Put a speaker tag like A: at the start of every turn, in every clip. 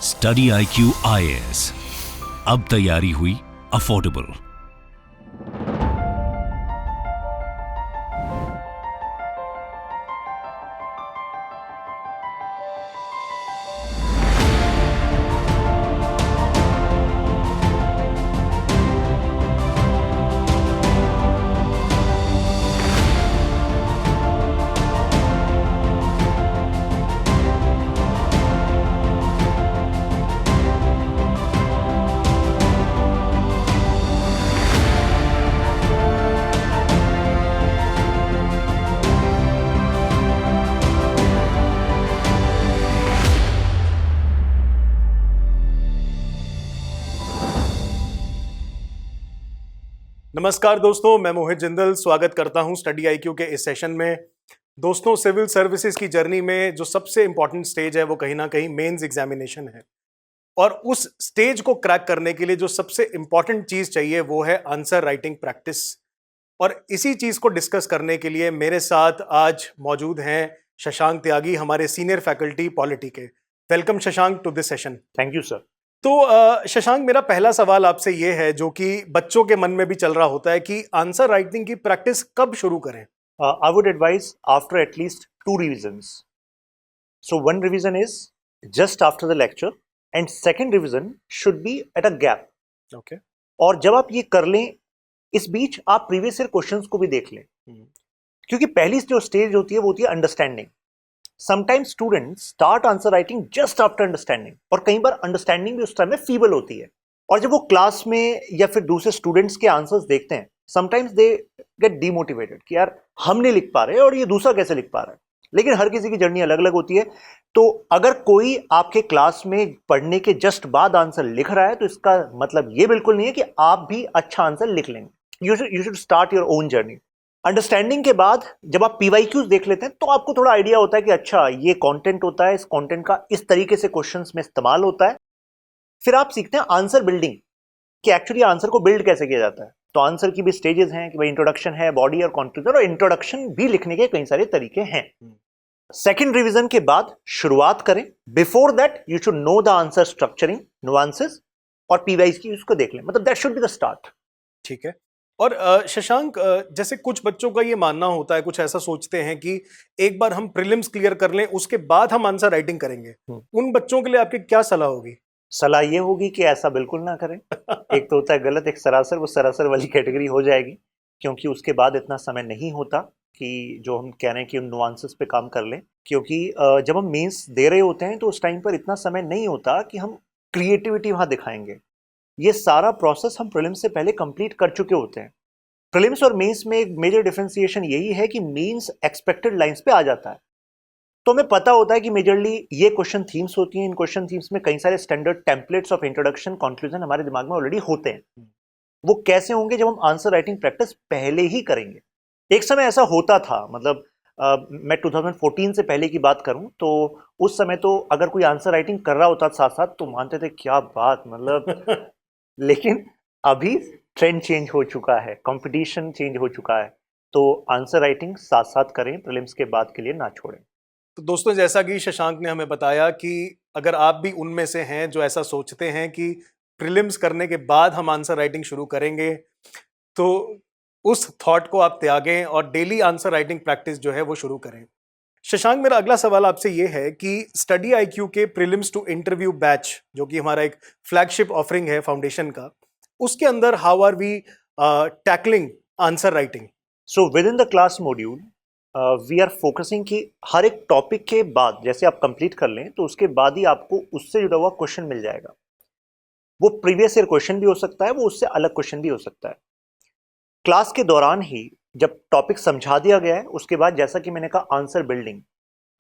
A: Study IQ IAS, अब तैयारी हुई अफोर्डेबल।
B: नमस्कार दोस्तों, मैं मोहित जिंदल स्वागत करता हूं स्टडी IQ के इस सेशन में। दोस्तों, सिविल सर्विसेज की जर्नी में जो सबसे इंपॉर्टेंट स्टेज है वो कहीं ना कहीं मेंस एग्जामिनेशन है। और उस स्टेज को क्रैक करने के लिए जो सबसे इंपॉर्टेंट चीज चाहिए वो है आंसर राइटिंग प्रैक्टिस। और इसी चीज को डिस्कस करने के लिए मेरे साथ आज मौजूद हैं शशांक त्यागी, हमारे सीनियर फैकल्टी पॉलिटी के। Welcome Shashank to this session.
C: Thank you sir.
B: तो शशांक, मेरा पहला सवाल आपसे ये है जो कि बच्चों के मन में भी चल रहा होता है कि आंसर राइटिंग की प्रैक्टिस कब शुरू करें?
C: I would advise after at least 2 revisions. So one revision is just after the lecture and second revision should be at a gap.
B: Okay.
C: और जब आप ये कर लें, इस बीच आप प्रीवियस ईयर क्वेश्चंस को भी देख लें, क्योंकि पहली जो स्टेज होती है वो होती है understanding. Sometimes students start answer writing just after understanding, और कई बार अंडरस्टैंडिंग भी उस टाइम में फीबल होती है। और जब वो क्लास में या फिर दूसरे स्टूडेंट्स के आंसर्स देखते हैं, समटाइम्स दे गेट डीमोटिवेटेड कि यार हम नहीं लिख पा रहे और ये दूसरा कैसे लिख पा रहा है। लेकिन हर किसी की जर्नी अलग अलग होती है। तो अगर कोई आपके क्लास में पढ़ने के जस्ट बाद आंसर लिख रहा है तो इसका मतलब ये बिल्कुल नहीं है कि आप भी अच्छा आंसर लिख लेंगे। You should start your own journey. Understanding के बाद जब आप PYQs देख लेते हैं तो आपको थोड़ा आइडिया होता है कि अच्छा ये कंटेंट होता है, इस कंटेंट का इस तरीके से क्वेश्चंस में इस्तेमाल होता है। फिर आप सीखते हैं आंसर बिल्डिंग, कि एक्चुअली आंसर को बिल्ड कैसे किया जाता है। तो आंसर की भी स्टेजेस हैं कि भाई इंट्रोडक्शन है, बॉडी और कंक्लूजन, और इंट्रोडक्शन भी लिखने के कई सारे तरीके हैं। सेकेंड रिविजन के बाद शुरुआत करें। Before that you should know the answer structuring, nuances, और PYQs को देख लें। मतलब that should be the start.
B: ठीक है। और शशांक, जैसे कुछ बच्चों का ये मानना होता है, कुछ ऐसा सोचते हैं कि एक बार हम प्रीलिम्स क्लियर कर लें उसके बाद हम आंसर राइटिंग करेंगे। उन बच्चों के लिए आपकी क्या सलाह होगी?
C: सलाह ये होगी कि ऐसा बिल्कुल ना करें। एक तो होता है गलत, एक सरासर। वो सरासर वाली कैटेगरी हो जाएगी, क्योंकि उसके बाद इतना समय नहीं होता कि जो हम कह रहे हैं कि उन नुआंसेस पे काम कर लें। क्योंकि जब हम मेंस दे रहे होते हैं तो उस टाइम पर इतना समय नहीं होता कि हम क्रिएटिविटी वहाँ दिखाएंगे। ये सारा प्रोसेस हम प्रीलिम्स से पहले कंप्लीट कर चुके होते हैं। प्रीलिम्स और मेंस में एक मेजर डिफरेंशिएशन यही है कि मेंस एक्सपेक्टेड लाइंस पे आ जाता है, तो हमें पता होता है कि मेजरली ये क्वेश्चन थीम्स होती हैं। इन क्वेश्चन थीम्स में कई सारे standard templates of introduction, conclusion हमारे दिमाग में ऑलरेडी होते हैं। वो कैसे होंगे? जब हम आंसर राइटिंग प्रैक्टिस पहले ही करेंगे। एक समय ऐसा होता था, मतलब मैं 2014 से पहले की बात करूं तो उस समय तो अगर कोई आंसर राइटिंग कर रहा होता साथ साथ तो मानते थे क्या बात, मतलब लेकिन अभी ट्रेंड चेंज हो चुका है, कंपटीशन चेंज हो चुका है। तो आंसर राइटिंग साथ साथ करें, प्रीलिम्स के बाद के लिए ना छोड़ें।
B: तो दोस्तों, जैसा कि शशांक ने हमें बताया कि अगर आप भी उनमें से हैं जो ऐसा सोचते हैं कि प्रीलिम्स करने के बाद हम आंसर राइटिंग शुरू करेंगे, तो उस थॉट को आप त्यागें और डेली आंसर राइटिंग प्रैक्टिस जो है वो शुरू करें। शशांक, मेरा अगला सवाल आपसे ये है कि स्टडी IQ के प्रीलिम्स टू इंटरव्यू बैच, जो कि हमारा एक फ्लैगशिप ऑफरिंग है फाउंडेशन का, उसके अंदर how are we tackling answer writing?
C: So within the class module we are focusing कि हर एक टॉपिक के बाद जैसे आप कंप्लीट कर लें तो उसके बाद ही आपको उससे जुड़ा हुआ क्वेश्चन मिल जाएगा। वो प्रीवियस ईयर क्वेश्चन भी हो सकता है, वो उससे अलग क्वेश्चन भी हो सकता है। क्लास के दौरान ही जब टॉपिक समझा दिया गया है उसके बाद, जैसा कि मैंने कहा आंसर बिल्डिंग,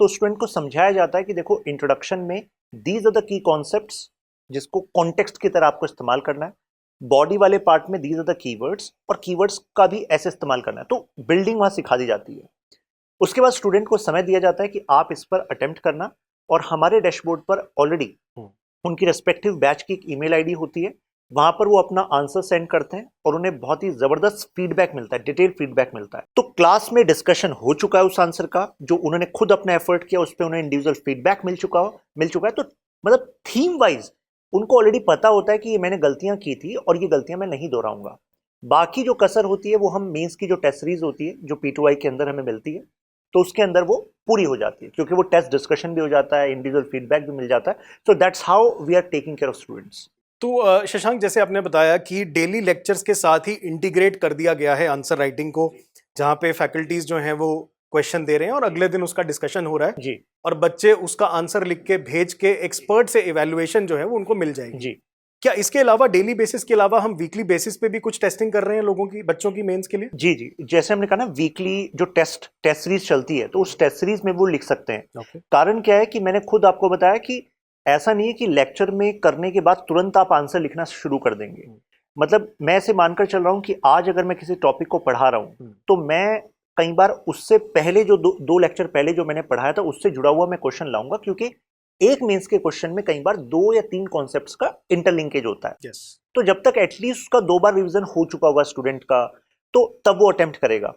C: तो स्टूडेंट को समझाया जाता है कि देखो इंट्रोडक्शन में these are the key concepts जिसको कॉन्टेक्स्ट की तरह आपको इस्तेमाल करना है। बॉडी वाले पार्ट में दीज आर द कीवर्ड्स, और कीवर्ड्स का भी ऐसे इस्तेमाल करना है। तो बिल्डिंग वहां सिखा दी जाती है। उसके बाद स्टूडेंट को समय दिया जाता है कि आप इस पर अटेम्प्ट करना, और हमारे डैशबोर्ड पर ऑलरेडी उनकी रेस्पेक्टिव बैच की एक ईमेल आईडी होती है। वहां पर वो अपना आंसर सेंड करते हैं और उन्हें बहुत ही जबरदस्त फीडबैक मिलता है, डिटेल फीडबैक मिलता है। तो क्लास में डिस्कशन हो चुका है उस आंसर का, जो उन्होंने खुद अपना एफर्ट किया, उस पर उन्हें इंडिविजुअल फीडबैक मिल चुका है। तो मतलब थीम वाइज उनको ऑलरेडी पता होता है कि ये मैंने गलतियां की थी और ये गलतियां मैं नहीं दोहराऊंगा। बाकी जो कसर होती है वो हम मेंस की जो टेस्ट सीरीज होती है जो P2I के अंदर हमें मिलती है, तो उसके अंदर वो पूरी हो जाती है, क्योंकि वो टेस्ट डिस्कशन भी हो जाता है, इंडिविजुअल फीडबैक भी मिल जाता है। So that's how we are taking care of students.
B: तो शशांक, जैसे आपने बताया कि डेली लेक्चर्स के साथ ही इंटीग्रेट कर दिया गया है आंसर राइटिंग को, जहाँ पे फैकल्टीज जो हैं वो क्वेश्चन दे रहे हैं और अगले दिन उसका डिस्कशन हो रहा है
C: जी
B: और बच्चे उसका आंसर लिख के भेज के एक्सपर्ट से इवैल्यूएशन जो है वो उनको मिल जाएगी।
C: जी
B: क्या इसके अलावा डेली बेसिस के अलावा हम वीकली बेसिस पे भी कुछ टेस्टिंग कर रहे हैं लोगों की, बच्चों की मेंस के लिए?
C: जी जी, जैसे हमने कहा ना वीकली जो टेस्ट सीरीज चलती है, तो उस टेस्ट सीरीज में वो लिख सकते हैं।
B: Okay.
C: कारण क्या है कि मैंने खुद आपको बताया कि ऐसा नहीं है कि लेक्चर में करने के बाद तुरंत आप आंसर लिखना शुरू कर देंगे। मतलब मैं ऐसे मानकर चल रहा हूं कि आज अगर मैं किसी टॉपिक को पढ़ा रहा हूं तो मैं कई बार उससे पहले जो दो लेक्चर पहले जो मैंने पढ़ाया था उससे जुड़ा हुआ मैं क्वेश्चन लाऊंगा, क्योंकि एक मेंस के क्वेश्चन में कई बार 2 या 3 कॉन्सेप्ट्स का इंटरलिंकेज होता है।
B: Yes.
C: तो जब तक एटलीस्ट उसका 2 बार रिवीजन हो चुका होगा स्टूडेंट का, तो तब वो अटेम्प्ट करेगा।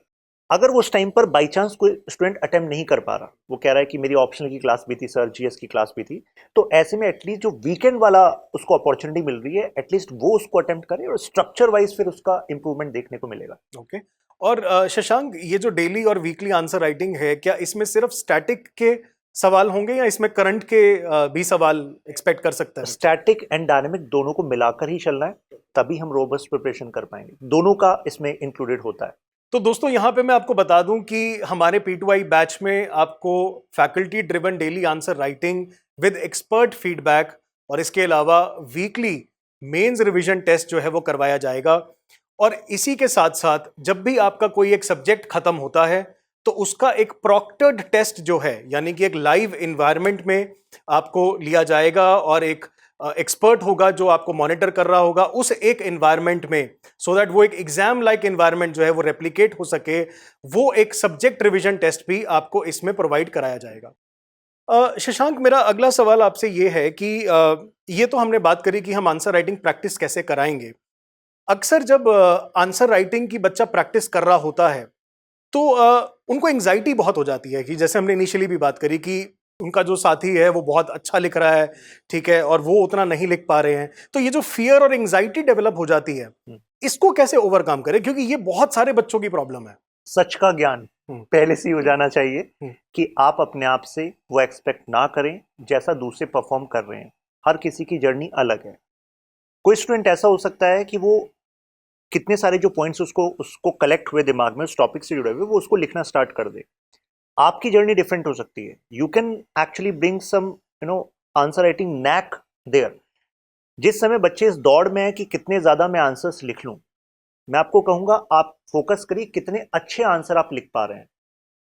C: अगर वो उस टाइम पर बाई चांस कोई स्टूडेंट अटेम्प्ट नहीं कर पा रहा, वो कह रहा है कि मेरी ऑप्शनल की क्लास भी थी सर, GS की क्लास भी थी, तो ऐसे में एटलीस्ट जो वीकेंड वाला उसको अपॉर्चुनिटी मिल रही है, एटलीस्ट वो उसको अटेम्प्ट करे और स्ट्रक्चर वाइज फिर उसका इंप्रूवमेंट देखने को मिलेगा।
B: ओके। और शशांक, ये जो डेली और वीकली आंसर राइटिंग है, क्या इसमें सिर्फ स्टैटिक के सवाल होंगे या इसमें करंट के भी सवाल एक्सपेक्ट कर सकता है?
C: स्टैटिक एंड डायनेमिक दोनों को मिलाकर ही चलना है, तभी हम रोबस्ट प्रिपरेशन कर पाएंगे। दोनों का इसमें इंक्लूडेड होता है।
B: तो दोस्तों, यहाँ पे मैं आपको बता दूं कि हमारे P2I बैच में आपको faculty driven daily answer writing with expert feedback और इसके अलावा वीकली मेंस रिवीजन टेस्ट जो है वो करवाया जाएगा। और इसी के साथ साथ जब भी आपका कोई एक सब्जेक्ट खत्म होता है तो उसका एक प्रॉक्टर्ड टेस्ट जो है, यानी कि एक लाइव इन्वायरमेंट में आपको लिया जाएगा और एक एक्सपर्ट होगा जो आपको मॉनिटर कर रहा होगा उस एक इन्वायरमेंट में, सो दैट वो एक एग्जाम लाइक इन्वायरमेंट जो है वो रेप्लिकेट हो सके, वो एक सब्जेक्ट रिवीजन टेस्ट भी आपको इसमें प्रोवाइड कराया जाएगा। शशांक, मेरा अगला सवाल आपसे ये है कि ये तो हमने बात करी कि हम आंसर राइटिंग प्रैक्टिस कैसे कराएंगे। अक्सर जब आंसर राइटिंग की बच्चा प्रैक्टिस कर रहा होता है तो उनको एंग्जाइटी बहुत हो जाती है कि जैसे हमने इनिशियली भी बात करी कि उनका जो साथी है वो बहुत अच्छा लिख रहा है, ठीक है, और वो उतना नहीं लिख पा रहे हैं, तो ये जो फियर और एंग्जाइटी डेवलप हो जाती है, इसको कैसे ओवरकम करें? क्योंकि ये बहुत सारे बच्चों की प्रॉब्लम है।
C: सच का ज्ञान पहले से ही हो जाना चाहिए कि आप अपने आप से वो एक्सपेक्ट ना करें जैसा दूसरे परफॉर्म कर रहे हैं। हर किसी की जर्नी अलग है। कोई स्टूडेंट ऐसा हो सकता है कि वो कितने सारे जो पॉइंट्स उसको कलेक्ट हुए दिमाग में उस टॉपिक से जुड़े हुए, वो उसको लिखना स्टार्ट कर दे। आपकी जर्नी डिफरेंट हो सकती है। You can actually bring some answer writing knack there. जिस समय बच्चे इस दौड़ में है कि कितने ज्यादा मैं आंसर्स लिख लूं, मैं आपको कहूंगा आप फोकस करिए कितने अच्छे आंसर आप लिख पा रहे हैं।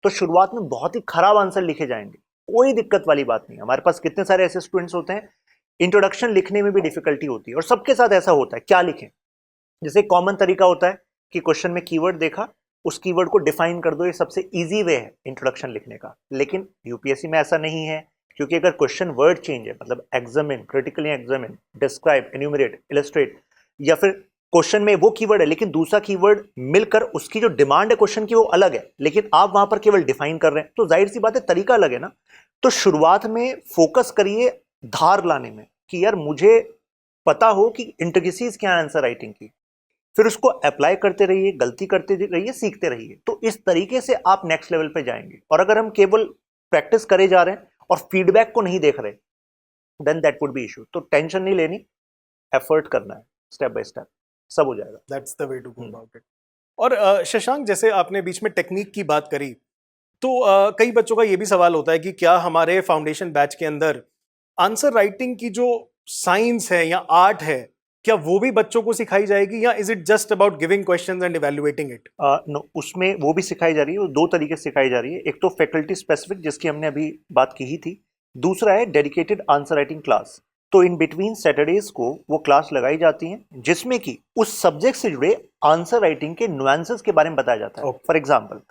C: तो शुरुआत में बहुत ही खराब आंसर लिखे जाएंगे, कोई दिक्कत वाली बात नहीं। हमारे पास कितने सारे ऐसे स्टूडेंट्स होते हैं, इंट्रोडक्शन लिखने में भी डिफिकल्टी होती है और सबके साथ ऐसा होता है। क्या लिखें? जैसे कॉमन तरीका होता है कि क्वेश्चन में कीवर्ड देखा, उस कीवर्ड को डिफाइन कर दो। ये सबसे इजी वे है इंट्रोडक्शन लिखने का। लेकिन यूपीएससी में ऐसा नहीं है, क्योंकि अगर क्वेश्चन वर्ड चेंज है, मतलब examine, critically examine, describe, enumerate, illustrate, या फिर क्वेश्चन में वो कीवर्ड है लेकिन दूसरा कीवर्ड मिलकर उसकी जो डिमांड है क्वेश्चन की वो अलग है, लेकिन आप वहां पर केवल डिफाइन कर रहे हैं, तो जाहिर सी बात है तरीका अलग है ना। तो शुरुआत में फोकस करिए धार लाने में कि यार मुझे पता हो कि इंट्रिकेसीज क्या है आंसर राइटिंग की, फिर उसको अप्लाई करते रहिए, गलती करते रहिए, सीखते रहिए। तो इस तरीके से आप नेक्स्ट लेवल पे जाएंगे। और अगर हम केवल प्रैक्टिस करे जा रहे हैं और फीडबैक को नहीं देख रहे, then that would be issue. तो टेंशन नहीं लेनी, एफर्ट करना है, स्टेप बाय स्टेप सब हो जाएगा।
B: That's the way to go about it. और शशांक, जैसे आपने बीच में टेक्निक की बात करी, तो कई बच्चों का ये भी सवाल होता है कि क्या हमारे फाउंडेशन बैच के अंदर आंसर राइटिंग की जो साइंस है या आर्ट है, क्या वो भी बच्चों को सिखाई जाएगी, या is it just about giving questions and evaluating it?
C: No, उसमें वो भी सिखाई जा रही है। वो दो तरीके से सिखाई जा रही है। एक तो फैकल्टी स्पेसिफिक, जिसकी हमने अभी बात की ही थी। दूसरा है डेडिकेटेड आंसर राइटिंग क्लास। तो इन बिटवीन सैटरडेज को वो क्लास लगाई जाती है, जिसमें कि उस सब्जेक्ट से जुड़े आंसर राइटिंग के नुआंसेस के बारे में बताया जाता है। फॉर एग्जाम्पल,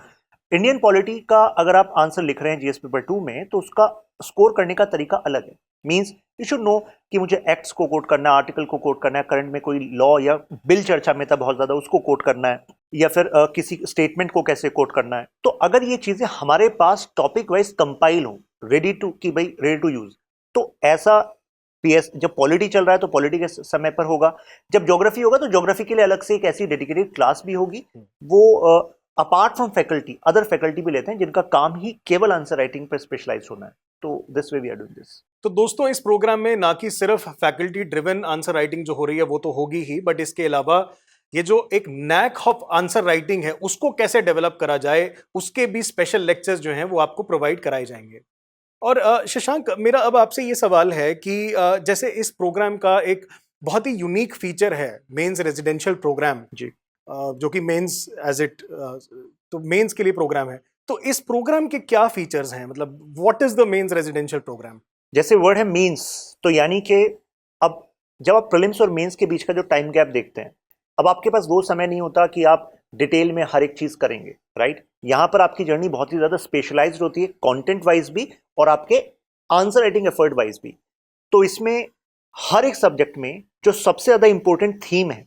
C: इंडियन पॉलिटी का अगर आप आंसर लिख रहे हैं जीएस पेपर 2 में, तो उसका स्कोर करने का तरीका अलग है। मींस यू शुड नो कि मुझे एक्ट्स को कोट करना है, आर्टिकल को कोट करना है, करंट में कोई लॉ या बिल चर्चा में था बहुत ज्यादा, उसको कोट करना है, या फिर किसी स्टेटमेंट को कैसे कोट करना है। तो अगर ये चीजें हमारे पास टॉपिक वाइज कंपाइल हो, रेडी टू यूज, तो ऐसा पीएस जब पॉलिटी चल रहा है तो पॉलिटी के समय पर होगा, जब ज्योग्राफी होगा तो ज्योग्राफी के लिए अलग से एक ऐसी डेडिकेटेड क्लास भी होगी। वो apart from faculty other faculty भी लेते हैं जिनका काम ही केवल आंसर राइटिंग पर स्पेशलाइज होना है। तो this way we are doing this.
B: तो दोस्तों, इस प्रोग्राम में ना कि सिर्फ फैकल्टी ड्रिवन आंसर राइटिंग जो हो रही है वो तो होगी ही, बट इसके अलावा ये जो एक नैक ऑफ आंसर राइटिंग है उसको कैसे डेवलप करा जाए, उसके भी स्पेशल लेक्चर्स जो हैं वो आपको प्रोवाइड कराए जाएंगे। और शशांक, मेरा अब आपसे ये सवाल है कि जैसे इस प्रोग्राम का एक बहुत ही यूनिक फीचर है मेंस रेजिडेंशियल प्रोग्राम
C: जी,
B: जो कि मेंस एज इट तो मेंस के लिए प्रोग्राम है, तो इस प्रोग्राम के क्या फीचर्स हैं, मतलब what is the mains residential programme?
C: जैसे वर्ड है मीन्स, तो यानी कि अब जब आप प्रीलिम्स और मेंस के बीच का जो टाइम गैप देखते हैं, अब आपके पास वो समय नहीं होता कि आप डिटेल में हर एक चीज करेंगे, राइट। यहां पर आपकी जर्नी बहुत ही ज्यादा स्पेशलाइज्ड होती है, कंटेंट वाइज भी और आपके आंसर राइटिंग एफर्ट वाइज भी। तो इसमें हर एक सब्जेक्ट में जो सबसे ज्यादा इंपॉर्टेंट थीम है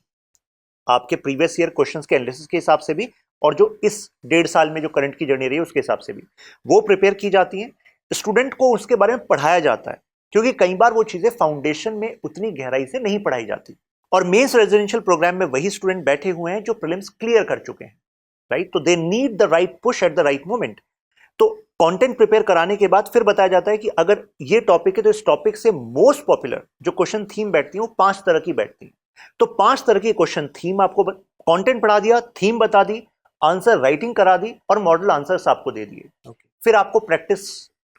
C: आपके प्रीवियस ईयर क्वेश्चंस के एनालिसिस के हिसाब से भी, और जो इस 1.5 साल में जो करंट की जर्नी रही है उसके हिसाब से भी, वो प्रिपेयर की जाती है। स्टूडेंट को उसके बारे में पढ़ाया जाता है, क्योंकि कई बार वो चीजें फाउंडेशन में उतनी गहराई से नहीं पढ़ाई जाती। और मेंस रेजिडेंशियल प्रोग्राम में वही स्टूडेंट बैठे हुए हैं जो प्रीलिम्स क्लियर कर चुके हैं, राइट। तो they need the right push at the right moment. तो कंटेंट प्रिपेयर कराने के बाद फिर बताया जाता है कि अगर ये टॉपिक है तो इस टॉपिक से मोस्ट पॉपुलर जो क्वेश्चन थीम बैठती है वो 5 तरह की बैठती है। तो 5 तरह की क्वेश्चन थीम आपको, कंटेंट पढ़ा दिया, थीम बता दी, आंसर राइटिंग करा दी और मॉडल आंसर्स आपको दे दिए। फिर आपको प्रैक्टिस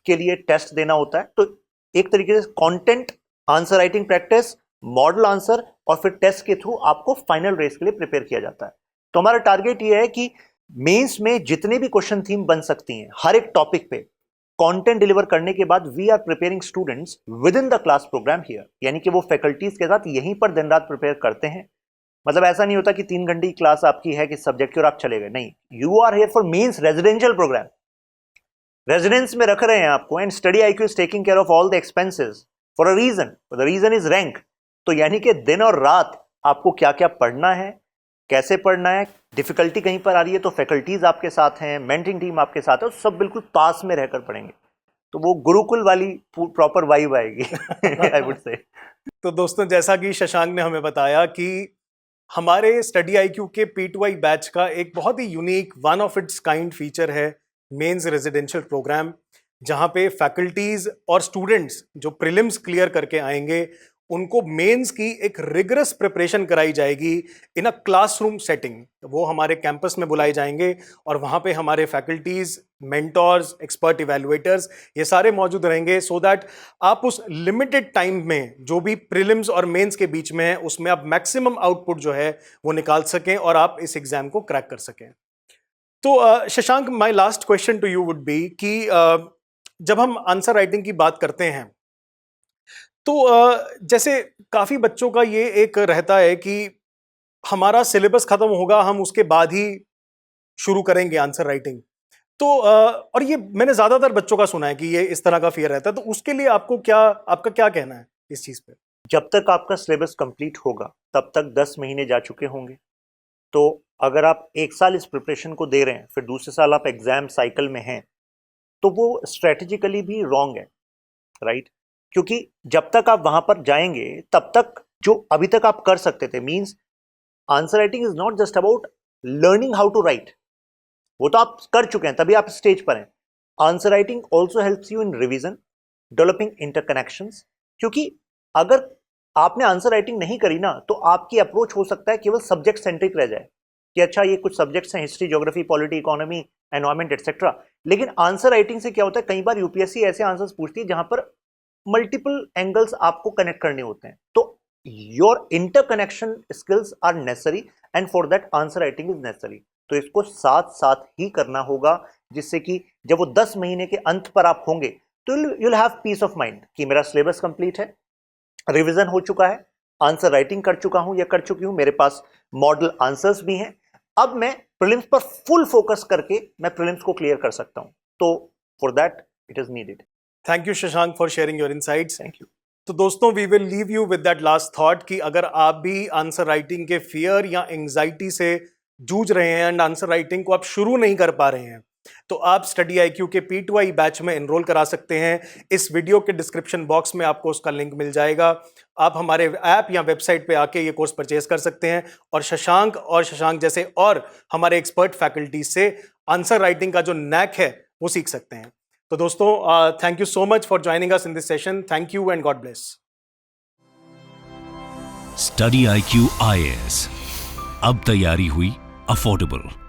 C: के लिए टेस्ट देना होता है। तो एक तरीके से content, answer writing practice, model answer और फिर टेस्ट के थ्रू आपको फाइनल रेस के लिए प्रिपेयर किया जाता है। तो हमारा टारगेट ये है कि मेंस में जितने भी क्वेश्चन थीम बन सकती हैं हर एक टॉपिक पे कंटेंट डिलीवर करने के बाद we are preparing students within the class programme here, यानी कि वो फैकल्टीज के साथ यहीं पर दिन रात प्रिपेयर करते हैं। मतलब ऐसा नहीं होता कि 3 घंटे की क्लास आपकी है कि सब्जेक्ट की और आप चले गए, नहीं, you are here for mains residential programme. Residence में रख रहे हैं आपको, and Study IQ is taking care of all the expenses for a reason, the reason is rank. तो यानी कि दिन और रात आपको क्या क्या पढ़ना है, कैसे पढ़ना है, डिफिकल्टी कहीं पर आ रही है तो फैकल्टीज आपके साथ हैं, मेंटरिंग टीम आपके साथ है, सब बिल्कुल पास में रहकर पढ़ेंगे। तो वो गुरुकुल वाली प्रॉपर वाइब आएगी आई वुड से।
B: तो दोस्तों, जैसा कि शशांक ने हमें बताया कि हमारे स्टडी आईक्यू के P2I बैच का एक बहुत ही unique, one of its kind feature है मेंस रेजिडेंशियल प्रोग्राम, जहां पे फैकल्टीज और स्टूडेंट्स जो प्रीलिम्स क्लियर करके आएंगे उनको मेंस की एक रिगरस प्रिपरेशन कराई जाएगी इन अ क्लासरूम सेटिंग। वो हमारे कैंपस में बुलाए जाएंगे और वहाँ पे हमारे फैकल्टीज, मेंटर्स, एक्सपर्ट इवैल्यूएटर्स ये सारे मौजूद रहेंगे, सो दैट आप उस लिमिटेड टाइम में जो भी प्रीलिम्स और मेंस के बीच में है उसमें आप मैक्सिमम आउटपुट जो है वो निकाल सकें और आप इस एग्जाम को क्रैक कर सकें। तो Shashank, my last question to you would be कि जब हम आंसर राइटिंग की बात करते हैं तो जैसे काफ़ी बच्चों का ये एक रहता है कि हमारा सिलेबस खत्म होगा, हम उसके बाद ही शुरू करेंगे आंसर राइटिंग। तो और ये मैंने ज़्यादातर बच्चों का सुना है कि ये इस तरह का फियर रहता है, तो उसके लिए आपका क्या कहना है इस चीज़ पे?
C: जब तक आपका सिलेबस कंप्लीट होगा तब तक 10 महीने जा चुके होंगे। तो अगर आप 1 साल इस प्रिपरेशन को दे रहे हैं, फिर दूसरे साल आप एग्जाम साइकिल में हैं, तो वो स्ट्रेटेजिकली भी रॉन्ग है, राइट। क्योंकि जब तक आप वहां पर जाएंगे तब तक जो अभी तक आप कर सकते थे, means answer writing is not just about learning how to write, वो तो आप कर चुके हैं तभी आप स्टेज पर हैं। Answer writing also helps you in revision, developing interconnections. क्योंकि अगर आपने आंसर राइटिंग नहीं करी ना तो आपकी अप्रोच हो सकता है केवल सब्जेक्ट सेंट्रिक रह जाए कि अच्छा ये कुछ सब्जेक्ट्स हैं, history, geography, polity, economy, environment etcetera. लेकिन आंसर राइटिंग से क्या होता है, कई बार यूपीएससी ऐसे आंसर्स पूछती है जहां पर मल्टीपल एंगल्स आपको कनेक्ट करने होते हैं। तो your interconnection skills are necessary and for that answer writing is necessary. तो इसको साथ साथ ही करना होगा, जिससे कि जब वो 10 महीने के अंत पर आप होंगे तो you will have piece of mind कि मेरा सिलेबस कंप्लीट है, रिवीजन हो चुका है, आंसर राइटिंग कर चुका हूं या कर चुकी हूं, मेरे पास मॉडल आंसर्स भी हैं, अब मैं प्रीलिम्स पर फुल फोकस करके मैं प्रीलिम्स को क्लियर कर सकता हूं। तो for that it is needed.
B: Thank you Shashank for sharing your insights.
C: Thank you.
B: तो दोस्तों, we will leave you with that last thought कि अगर आप भी आंसर राइटिंग के फियर या एंग्जाइटी से जूझ रहे हैं एंड आंसर राइटिंग को आप शुरू नहीं कर पा रहे हैं, तो आप स्टडी IQ के P2I बैच में एनरोल करा सकते हैं। इस वीडियो के डिस्क्रिप्शन बॉक्स में आपको उसका लिंक मिल जाएगा। आप हमारे ऐप या वेबसाइट पे आके ये कोर्स परचेज कर सकते हैं और शशांक जैसे और हमारे एक्सपर्ट फैकल्टी से आंसर राइटिंग का जो नैक है वो सीख सकते हैं। तो दोस्तों, thank you so much for joining us in this session. Thank you and God bless.
A: Study IQ IAS, अब तैयारी हुई अफोर्डेबल।